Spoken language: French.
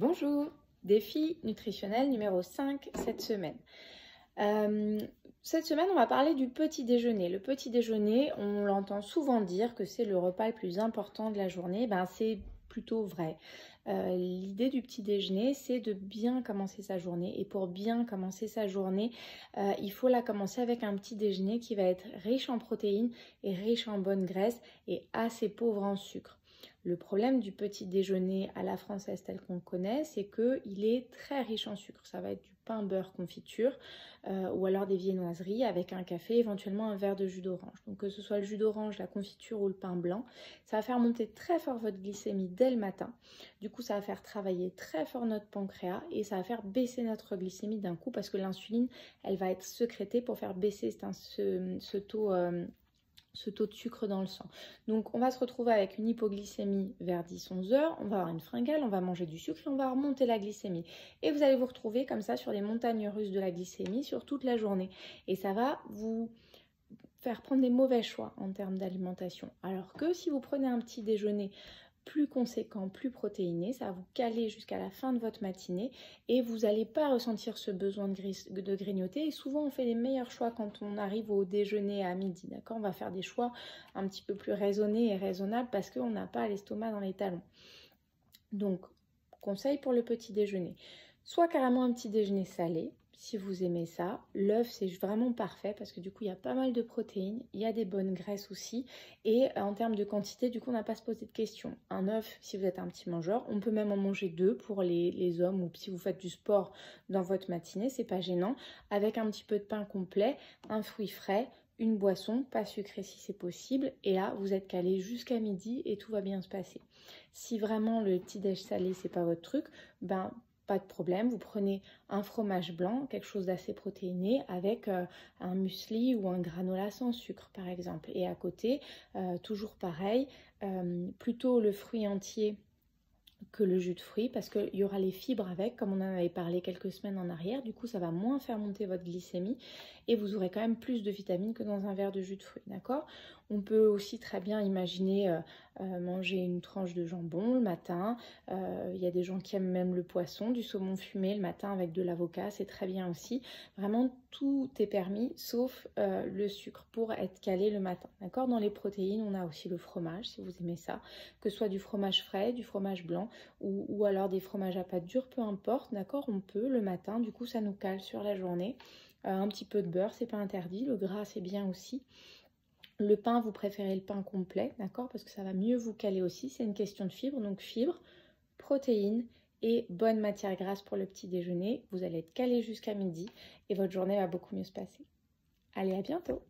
Bonjour, défi nutritionnel numéro 5 cette semaine. Cette semaine, on va parler du petit déjeuner. Le petit déjeuner, on l'entend souvent dire que c'est le repas le plus important de la journée. C'est plutôt vrai. L'idée du petit déjeuner, c'est de bien commencer sa journée. Et pour bien commencer sa journée, il faut la commencer avec un petit déjeuner qui va être riche en protéines et riche en bonnes graisses et assez pauvre en sucre. Le problème du petit déjeuner à la française tel qu'on le connaît, c'est qu'il est très riche en sucre. Ça va être du pain, beurre, confiture ou alors des viennoiseries avec un café, éventuellement un verre de jus d'orange. Donc que ce soit le jus d'orange, la confiture ou le pain blanc, ça va faire monter très fort votre glycémie dès le matin. Du coup, ça va faire travailler très fort notre pancréas et ça va faire baisser notre glycémie d'un coup parce que l'insuline, elle va être sécrétée pour faire baisser ce taux de sucre dans le sang. Donc on va se retrouver avec une hypoglycémie vers 10-11 heures, on va avoir une fringale, on va manger du sucre et on va remonter la glycémie. Et vous allez vous retrouver comme ça sur des montagnes russes de la glycémie sur toute la journée. Et ça va vous faire prendre des mauvais choix en termes d'alimentation. Alors que si vous prenez un petit déjeuner plus conséquent, plus protéiné, ça va vous caler jusqu'à la fin de votre matinée et vous n'allez pas ressentir ce besoin de grignoter. Et souvent, on fait les meilleurs choix quand on arrive au déjeuner à midi, d'accord ? On va faire des choix un petit peu plus raisonnés et raisonnables parce qu'on n'a pas l'estomac dans les talons. Donc, conseil pour le petit déjeuner, soit carrément un petit déjeuner salé, si vous aimez ça. L'œuf, c'est vraiment parfait parce que du coup, il y a pas mal de protéines, il y a des bonnes graisses aussi. Et en termes de quantité, du coup, on n'a pas à se poser de questions. Un œuf, si vous êtes un petit mangeur, on peut même en manger 2 pour les hommes ou si vous faites du sport dans votre matinée, c'est pas gênant. Avec un petit peu de pain complet, un fruit frais, une boisson, pas sucrée si c'est possible. Et là, vous êtes calé jusqu'à midi et tout va bien se passer. Si vraiment le petit déj salé, c'est pas votre truc, pas de problème, vous prenez un fromage blanc, quelque chose d'assez protéiné avec un muesli ou un granola sans sucre par exemple. Et à côté, toujours pareil, plutôt le fruit entier que le jus de fruits parce qu'il y aura les fibres avec, comme on en avait parlé quelques semaines en arrière. Du coup, ça va moins faire monter votre glycémie et vous aurez quand même plus de vitamines que dans un verre de jus de fruits, d'accord ? On peut aussi très bien imaginer manger une tranche de jambon le matin. Il y a des gens qui aiment même le poisson, du saumon fumé le matin avec de l'avocat, c'est très bien aussi. Vraiment, tout est permis sauf le sucre pour être calé le matin, d'accord ? Dans les protéines, on a aussi le fromage, si vous aimez ça, que ce soit du fromage frais, du fromage blanc ou alors des fromages à pâte dure, peu importe, d'accord ? On peut le matin, du coup ça nous cale sur la journée. Un petit peu de beurre, c'est pas interdit, le gras c'est bien aussi. Le pain, vous préférez le pain complet, d'accord ? Parce que ça va mieux vous caler aussi, c'est une question de fibres, donc fibres, protéines et bonne matière grasse pour le petit déjeuner. Vous allez être calé jusqu'à midi et votre journée va beaucoup mieux se passer. Allez, à bientôt!